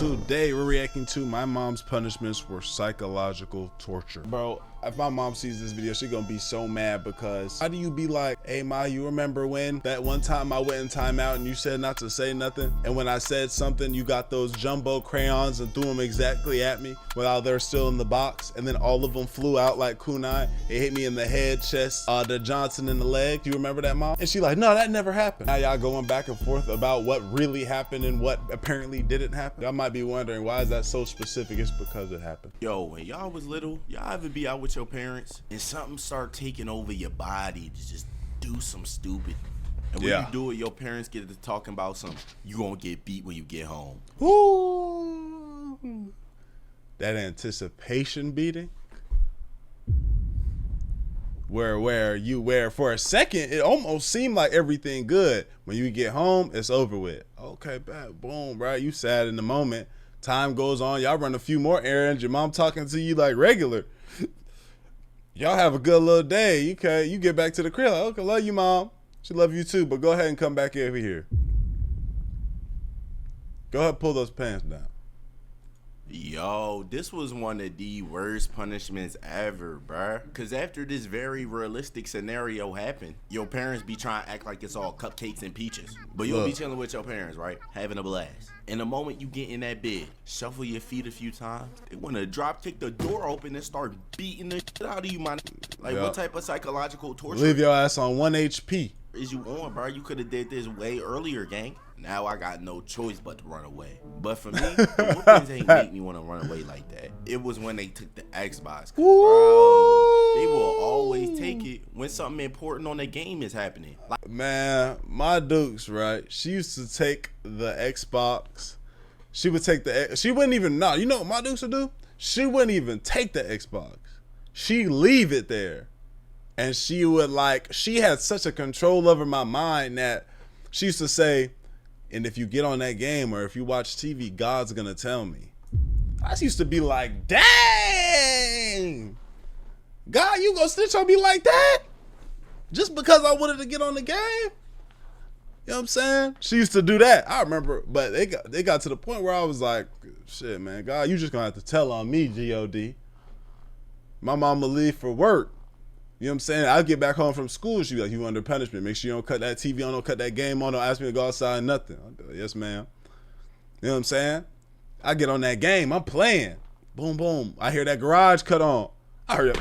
Today we're reacting to my mom's punishments for psychological torture. Bro, if my mom sees this video, she gonna be so mad because how do you be like, hey ma, you remember when that one time I went in timeout and you said not to say nothing? And when I said something, you got those jumbo crayons and threw them exactly at me while they're still in the box. And then all of them flew out like kunai. It hit me in the head, chest, the Johnson in the leg. Do you remember that, mom? And she like, no, that never happened. Now y'all going back and forth about what really happened and what apparently didn't happen. Y'all might be wondering, why is that so specific? It's because it happened. Yo, when y'all was little, y'all ever be out with your parents and something start taking over your body to just do some stupid? And when you do it, your parents get to talking about something. You gonna get beat when you get home. Ooh, that anticipation beating. Where for a second it almost seemed like everything good. When you get home, it's over with. Okay, bad, boom, right? You sad in the moment. Time goes on, y'all run a few more errands. Your mom talking to you like regular. Y'all have a good little day. You get back to the crib. Like, okay, love you, mom. She love you too, but go ahead and come back over here. Go ahead, pull those pants down. Yo, this was one of the worst punishments ever, bruh. Cause after this very realistic scenario happened, your parents be trying to act like it's all cupcakes and peaches. But you'll be chilling with your parents, right? Having a blast. And the moment you get in that bed, shuffle your feet a few times, they wanna drop kick the door open and start beating the shit out of you, man. Like, what type of psychological torture leave your ass on 1 HP is you on, bro? You could have did this way earlier, gang. Now I got no choice but to run away. But for me, the whoopings ain't make me want to run away like that. It was when they took the Xbox. Bro, they will always take it when something important on the game is happening. Like, man, my Dukes, right? She used to take the Xbox. She would take she wouldn't even know. You know what my Dukes would do? She wouldn't even take the Xbox. She leave it there. And she would she had such a control over my mind that she used to say, and if you get on that game or if you watch TV, God's gonna tell me. I used to be like, dang, God, you gonna snitch on me like that? Just because I wanted to get on the game? You know what I'm saying? She used to do that. I remember, but they got to the point where I was like, shit, man, God, you just gonna have to tell on me, G-O-D. My mama leave for work. You know what I'm saying? I'll get back home from school. She'd be like, you under punishment. Make sure you don't cut that TV on, don't cut that game on, don't ask me to go outside, nothing. I'll be like, yes, ma'am. You know what I'm saying? I get on that game. I'm playing. Boom, boom. I hear that garage cut on. I hurry up.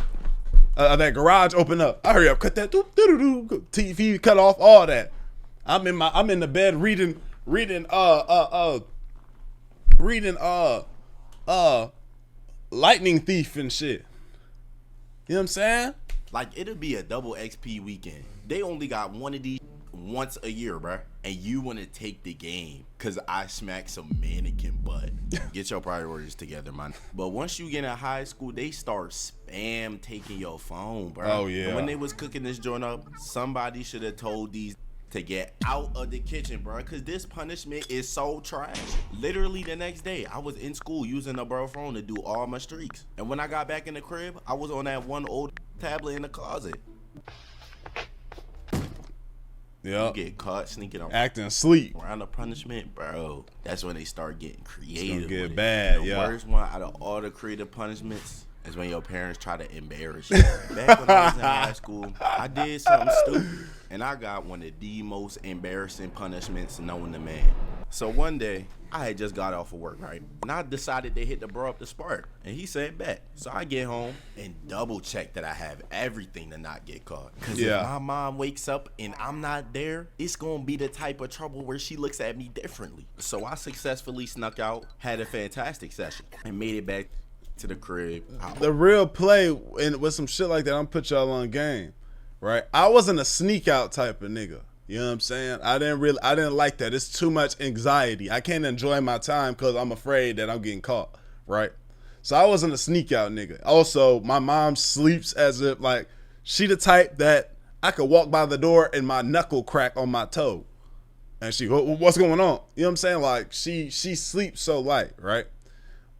That garage open up. I hurry up. Cut that. TV cut off. All that. I'm in the bed reading Lightning Thief and shit. You know what I'm saying? Like, it'll be a double XP weekend. They only got one of these once a year, bruh. And you want to take the game because I smack some mannequin butt. Get your priorities together, man. But once you get in high school, they start spam taking your phone, bruh. Oh, yeah. And when they was cooking this joint up, somebody should have told these to get out of the kitchen, bro, because this punishment is so trash. Literally the next day, I was in school using a bro phone to do all my streaks. And when I got back in the crib, I was on that one old tablet in the closet. Yeah. You get caught sneaking around, acting asleep around the punishment, bro. That's when they start getting creative. It's gonna get bad, the yeah. worst one out of all the creative punishments is when your parents try to embarrass you. Back when I was in high school, I did something stupid, and I got one of the most embarrassing punishments known to man. So one day, I had just got off of work, right? And I decided to hit the bro up the spark. And he said, bet. So I get home and double check that I have everything to not get caught. Because if my mom wakes up and I'm not there, it's going to be the type of trouble where she looks at me differently. So I successfully snuck out, had a fantastic session, and made it back to the crib. The real play, and with some shit like that, I'm put y'all on game, right? I wasn't a sneak out type of nigga. You know what I'm saying? I didn't like that. It's too much anxiety. I can't enjoy my time because I'm afraid that I'm getting caught, right? So I wasn't a sneak out nigga. Also, my mom sleeps as if like she the type that I could walk by the door and my knuckle crack on my toe. And she, what's going on? You know what I'm saying? Like she sleeps so light, right?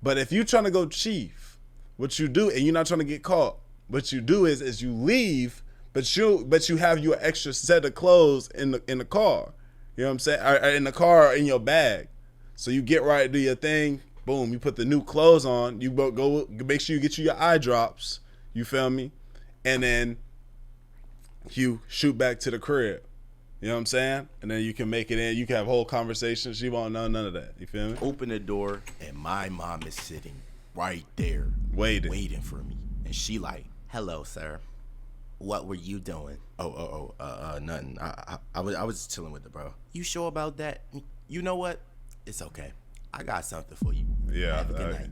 But if you trying to go chief, what you do, and you're not trying to get caught, what you do is you leave, but you have your extra set of clothes in the car. You know what I'm saying? Or in the car or in your bag. So you get right, do your thing, Boom, you put the new clothes on. You go make sure you get you your eye drops. You feel me? And then you shoot back to the crib. You know what I'm saying? And then you can make it in. You can have whole conversations. She won't know none of that. You feel me? Open the door, and my mom is sitting right there. Waiting for me. And she like, hello, sir. What were you doing? Nothing. I was just chilling with the bro. You sure about that? You know what? It's okay. I got something for you. Yeah. Have a good night.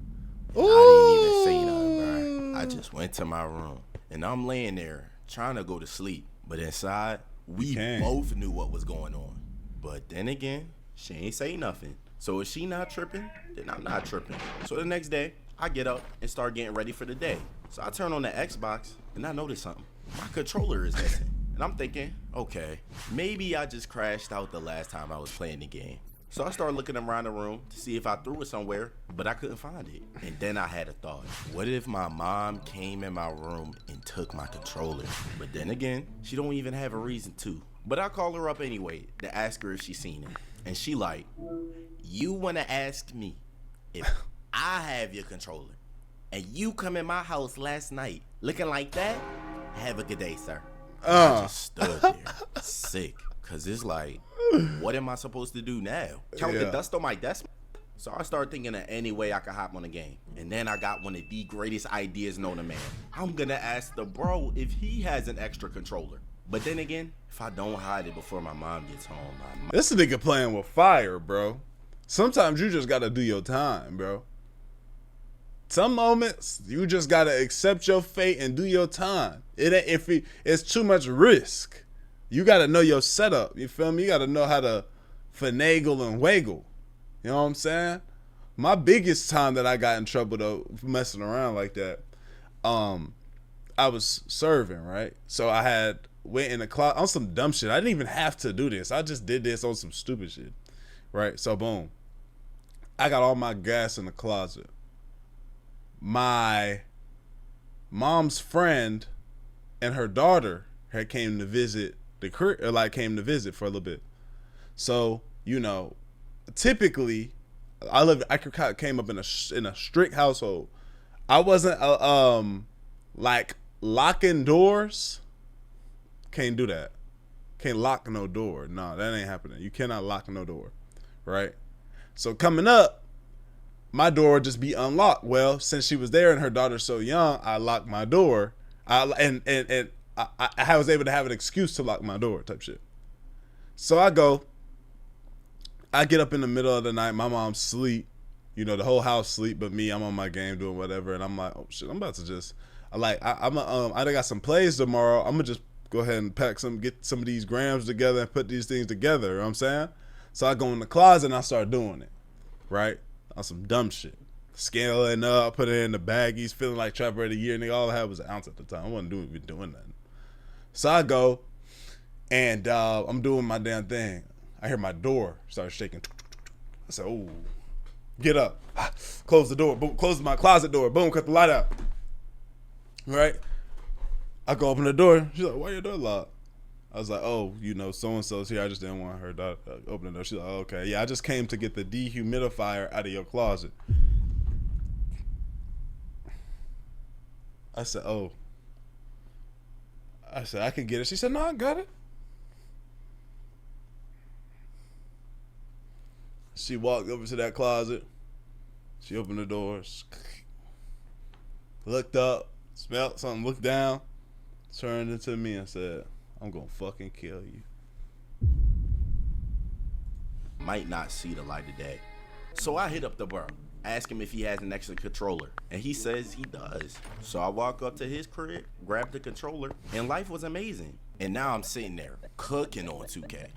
I didn't even say nothing, bro. I just went to my room. And I'm laying there trying to go to sleep. But inside, we both knew what was going on. But then again, she ain't say nothing. So if she not tripping, then I'm not tripping. So the next day, I get up and start getting ready for the day. So I turn on the Xbox and I notice something. My controller is missing. And I'm thinking, okay, maybe I just crashed out the last time I was playing the game. So I started looking around the room to see if I threw it somewhere, but I couldn't find it. And then I had a thought. What if my mom came in my room and took my controller? But then again, she don't even have a reason to. But I call her up anyway to ask her if she seen it. And she like, you want to ask me if I have your controller and you come in my house last night looking like that? Have a good day, sir. I just stood there sick. Cause it's like, what am I supposed to do now? Count the dust on my desk? So I started thinking of any way I could hop on the game. And then I got one of the greatest ideas known to man. I'm gonna ask the bro if he has an extra controller. But then again, if I don't hide it before my mom gets home, this nigga playing with fire, bro. Sometimes you just gotta do your time, bro. Some moments you just gotta accept your fate and do your time. It's too much risk. You gotta know your setup. You feel me? You gotta know how to finagle and waggle. You know what I'm saying? My biggest time that I got in trouble though, messing around like that, I was serving, right? So I went in the closet on some dumb shit. I didn't even have to do this. I just did this on some stupid shit, right? So boom, I got all my gas in the closet. My mom's friend and her daughter had came to visit the crib, or like came to visit for a little bit. So, you know, typically I came up in a strict household. I wasn't like locking doors. Can't do that. Can't lock no door. No, that ain't happening. You cannot lock no door, right? So coming up, my door would just be unlocked. Well, since she was there and her daughter's so young, I locked my door. I was able to have an excuse to lock my door type shit. So I get up in the middle of the night. My mom's asleep. You know, the whole house sleep, but me, I'm on my game doing whatever. And I'm like, oh shit, I'm about to just, I got some plays tomorrow. I'm gonna just go ahead and get some of these grams together and put these things together. You know what I'm saying? So I go in the closet and I start doing it, right? On some dumb shit. Scaling up, put it in the baggies, feeling like Trapper of the Year. Nigga, all I had was an ounce at the time. I wasn't doing nothing. So I go and I'm doing my damn thing. I hear my door start shaking. I said, oh, get up. Close the door. Boom, close my closet door. Boom, cut the light out. Right? I go open the door. She's like, why your door locked? I was like, oh, you know, so-and-so's here. I just didn't want her to open the door. She's like, oh, okay. Yeah, I just came to get the dehumidifier out of your closet. I said, oh. I said, I can get it. She said, no, I got it. She walked over to that closet. She opened the doors. Looked up, smelled something, looked down, turned into me and said, I'm gonna fucking kill you. Might not see the light of day. So I hit up the bro, ask him if he has an extra controller, and he says he does. So I walk up to his crib, grab the controller, and life was amazing. And now I'm sitting there cooking on 2K.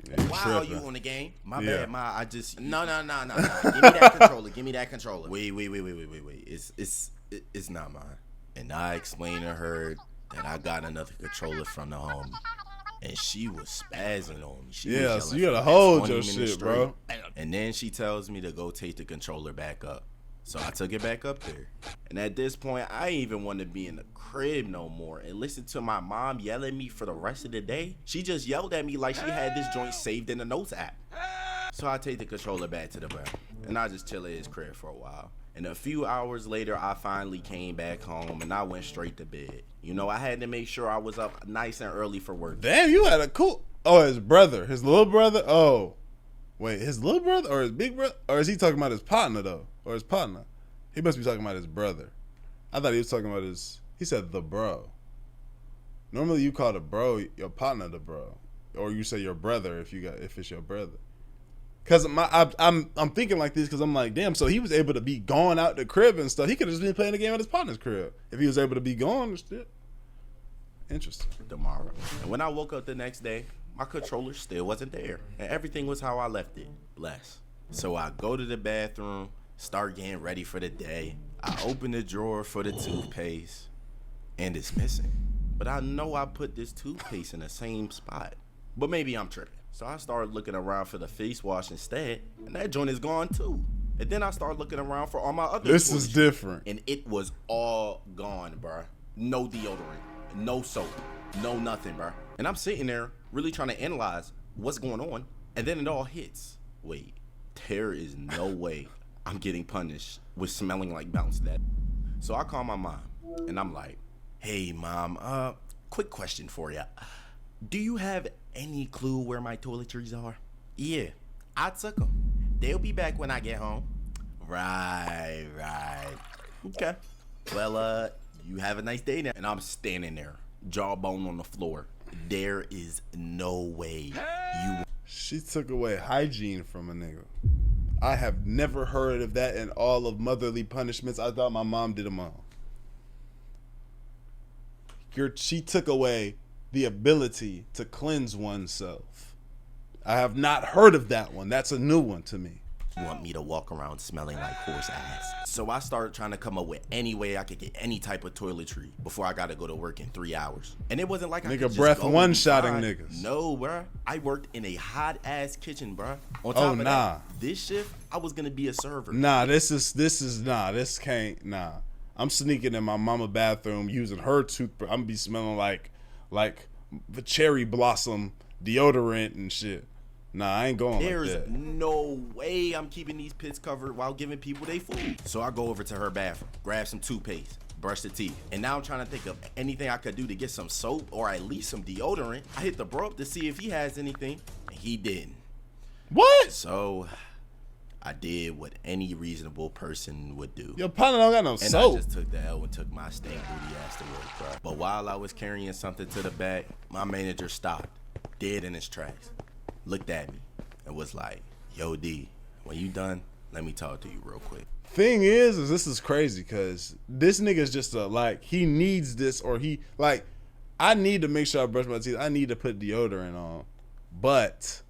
Yeah, wow, you on the game? My bad, I just no. Give me that controller. Give me that controller. Wait. It's not mine. And I explained to her that I got another controller from the homie. And she was spazzing on me. So you gotta hold your shit, bro. And then she tells me to go take the controller back up. So I took it back up there. And at this point, I didn't even want to be in the crib no more and listen to my mom yell at me for the rest of the day. She just yelled at me like she had this joint saved in the notes app. So I take the controller back to the bro. and I just chill at his crib for a while. And a few hours later, I finally came back home, and I went straight to bed. You know, I had to make sure I was up nice and early for work. Damn, you had a cool. Oh, his brother, his little brother. Oh, wait, his little brother or his big brother, or is he talking about his partner though, or his partner? He must be talking about his brother. I thought he was talking about his. He said the bro. Normally, you call the bro your partner the bro, or you say your brother if it's your brother. Cause I'm thinking like this because I'm like, damn. So he was able to be gone out the crib and stuff. He could have just been playing the game at his partner's crib if he was able to be gone and shit. Interesting. Tomorrow, and when I woke up the next day, my controller still wasn't there, and everything was how I left it. Bless. So I go to the bathroom, start getting ready for the day. I open the drawer for the toothpaste, and it's missing. But I know I put this toothpaste in the same spot. But maybe I'm tripping. So I started looking around for the face wash instead, and that joint is gone too. And then I started looking around for all my other This is different. And it was all gone, bruh. No deodorant, no soap, no nothing, bruh. And I'm sitting there really trying to analyze what's going on, and then it all hits. Wait, there is no way I'm getting punished with smelling like bounce dad. So I call my mom, and I'm like, hey, Mom, quick question for ya. Do you have any clue where my toiletries are? Yeah, I took them. They'll be back when I get home. Right. Okay. Well, you have a nice day now. And I'm standing there, jawbone on the floor. There is no way you... She took away hygiene from a nigga. I have never heard of that in all of motherly punishments. I thought my mom did them all. She took away the ability to cleanse oneself. I have not heard of that one. That's a new one to me. Want me to walk around smelling like horse ass. So I started trying to come up with any way I could get any type of toiletry before I got to go to work in 3 hours. And it wasn't like I could just breath go one-shotting and niggas. No, bruh. I worked in a hot ass kitchen, bruh. On top of that, this shift, I was gonna be a server. This can't. I'm sneaking in my mama bathroom using her toothbrush. I'm gonna be smelling like the cherry blossom deodorant and shit. I ain't going There's like that. No way I'm keeping these pits covered while giving people their food. So I go over to her bathroom, grab some toothpaste, brush the teeth. And now I'm trying to think of anything I could do to get some soap or at least some deodorant. I hit the bro up to see if he has anything, and he didn't. What? So I did what any reasonable person would do. Your partner don't got no soap. And I just took the L and took my stank booty ass to work, bro. But while I was carrying something to the back, my manager stopped, dead in his tracks, looked at me, and was like, yo, D, when you done, let me talk to you real quick. Thing is this is crazy because this nigga's just he needs this, or I need to make sure I brush my teeth. I need to put deodorant on, but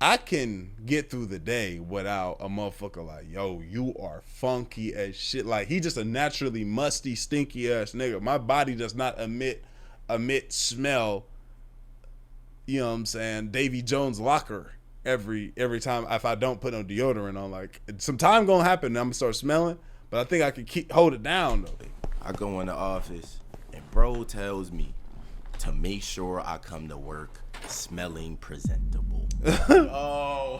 I can get through the day without a motherfucker like, yo, you are funky as shit. Like, he just a naturally musty, stinky ass nigga. My body does not emit smell, you know what I'm saying, Davy Jones locker every time if I don't put no deodorant on. Like, some time gonna happen and I'm gonna start smelling, but I think I can hold it down though. I go in the office and bro tells me to make sure I come to work smelling presentable.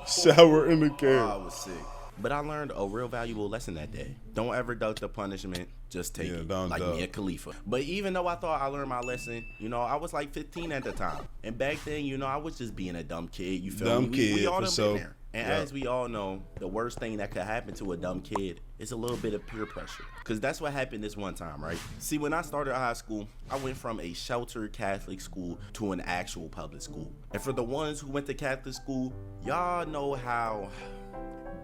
Shower in the cave. I was sick. But I learned a real valuable lesson that day. Don't ever duck the punishment. Just take it. Like duck. Mia Khalifa. But even though I thought I learned my lesson, I was like 15 at the time. And back then, I was just being a dumb kid. You feel me? We all done been there. And as we all know, the worst thing that could happen to a dumb kid is a little bit of peer pressure. Because that's what happened this one time, right? See, when I started high school, I went from a sheltered Catholic school to an actual public school. And for the ones who went to Catholic school, y'all know how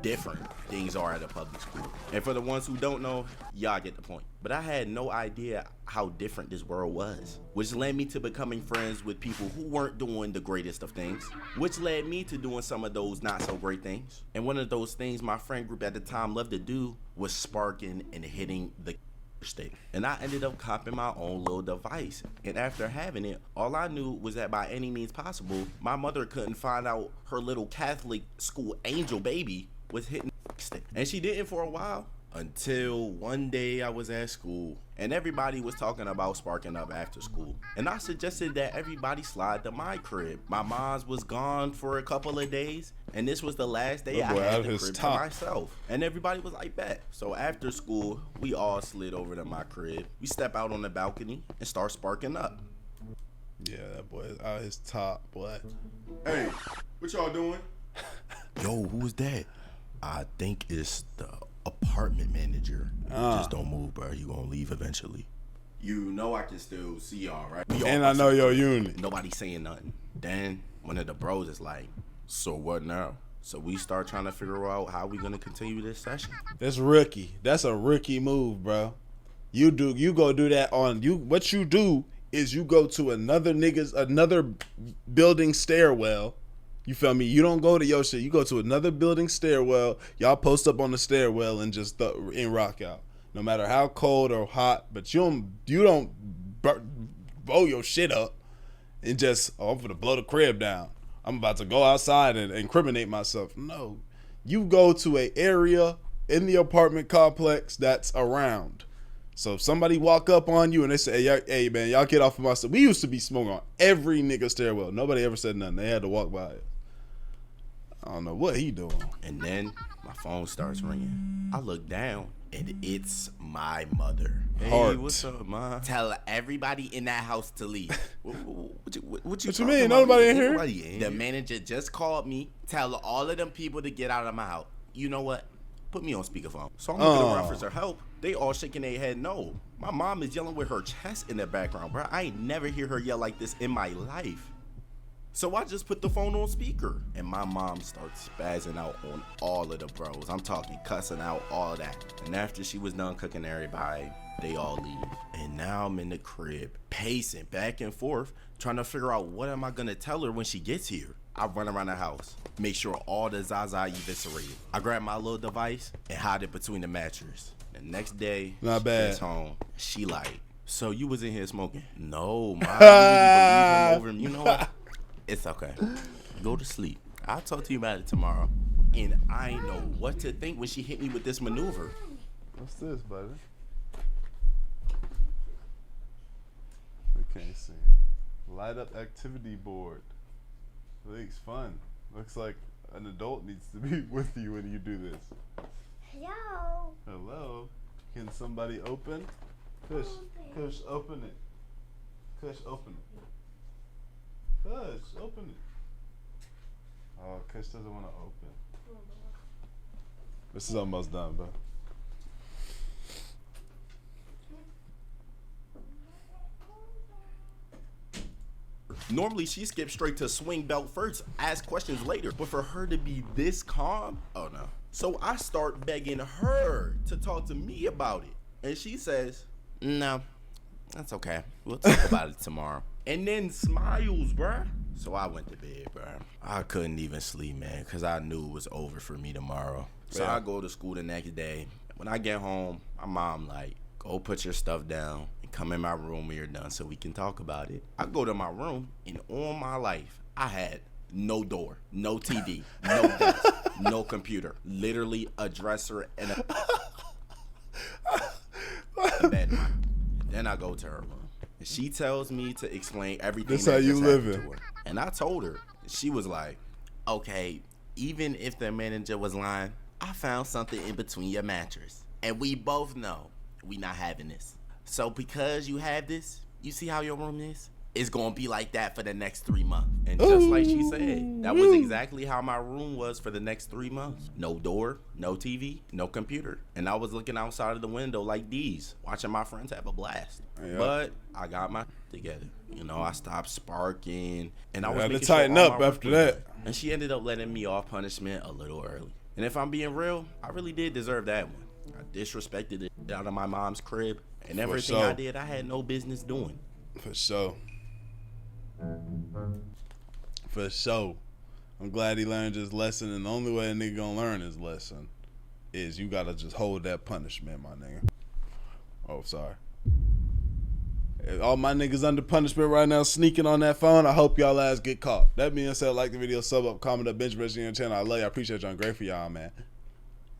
different things are at a public school. And for the ones who don't know, y'all get the point. But I had no idea how different this world was, which led me to becoming friends with people who weren't doing the greatest of things, which led me to doing some of those not so great things. And one of those things my friend group at the time loved to do was sparking and hitting the stick. And I ended up copping my own little device. And after having it, all I knew was that by any means possible, my mother couldn't find out her little Catholic school angel baby was hitting the stick. And she didn't for a while Until one day I was at school and everybody was talking about sparking up after school. And I suggested that everybody slide to my crib. My mom's was gone for a couple of days and this was the last day I had the crib to myself. And everybody was like, bet. So after school, we all slid over to my crib. We step out on the balcony and start sparking up. Yeah, that boy is out his top, boy. Hey, what y'all doing? Yo, who was that? I think it's the apartment manager. Just don't move, bro. You gonna leave eventually. You know I can still see y'all, right? And I know your unit. Nobody saying nothing. Then one of the bros is like, so what now? So we start trying to figure out how we gonna continue this session. That's rookie. That's a rookie move, bro. You go do that on you. What you do is you go to another building stairwell. You feel me? You don't go to your shit. You go to another building stairwell. Y'all post up on the stairwell and just rock out. No matter how cold or hot, but you don't blow your shit up and just, I'm gonna blow the crib down. I'm about to go outside and incriminate myself. No, you go to an area in the apartment complex that's around. So if somebody walk up on you and they say, hey man, y'all get off of my stuff. We used to be smoking on every nigga stairwell. Nobody ever said nothing. They had to walk by it. I don't know what he doing. And then my phone starts ringing. I look down and it's my mother. Hey, what's up, ma? Tell everybody in that house to leave. What you mean? Nobody in here? Nobody in the manager just called me. Tell all of them people to get out of my house. You know what? Put me on speakerphone. So I'm looking around for some help. They all shaking their head no. My mom is yelling with her chest in the background, bro. I ain't never hear her yell like this in my life. So I just put the phone on speaker and my mom starts spazzing out on all of the bros. I'm talking cussing out all that. And after she was done cooking everybody, they all leave. And now I'm in the crib, pacing back and forth, trying to figure out what am I gonna tell her when she gets here. I run around the house, make sure all the Zaza eviscerated. I grab my little device and hide it between the mattress. The next day, not she bad. gets home. She like, so you was in here smoking? No, ma, you really believe him over him. You know what? It's okay. Go to sleep. I'll talk to you about it tomorrow. And I ain't know what to think when she hit me with this maneuver. What's this, buddy? We can't see. Light up activity board. Looks fun. Looks like an adult needs to be with you when you do this. Hello. Hello. Can somebody open? Kush, open it. Kush, open it. Kush, open it. Oh, Kush doesn't want to open. This is almost done, bro. Normally she skips straight to swing belt first, ask questions later, but for her to be this calm, oh no. So I start begging her to talk to me about it. And she says, no, that's okay. We'll talk about it tomorrow. And then smiles, bruh. So I went to bed, bruh. I couldn't even sleep, man, because I knew it was over for me tomorrow. So I go to school the next day. When I get home, my mom like, go put your stuff down and come in my room when you're done so we can talk about it. I go to my room, and all my life, I had no door, no TV, no desk, no computer. Literally a dresser and a bed. Then I go to her room. And she tells me to explain everything. That's how you living. And I told her. She was like, okay, even if the manager was lying, I found something in between your mattress. And we both know we not having this. So because you have this, you see how your room is? It's going to be like that for the next 3 months. And just like she said, that was exactly how my room was for the next 3 months. No door, no TV, no computer. And I was looking outside of the window like these, watching my friends have a blast. Yep. But I got my together. You know, I stopped sparking. And I was making to tighten sure up after that. And she ended up letting me off punishment a little early. And if I'm being real, I really did deserve that one. I disrespected it out of my mom's crib. And everything I did, I had no business doing. For sure. For sure. I'm glad he learned his lesson, and the only way a nigga gonna learn his lesson is you gotta just hold that punishment, my nigga. Oh, sorry. All my niggas under punishment right now sneaking on that phone. I hope y'all ass get caught. That being said, like the video, sub up, comment up, bench press on your channel. I love you. I appreciate y'all. I'm grateful for y'all, man.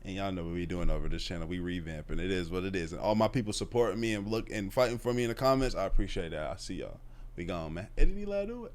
And y'all know what we doing over this channel. We revamping. It is what it is. And all my people supporting me and fighting for me in the comments, I appreciate that. I see y'all. We gone, man. Eddie, let do it.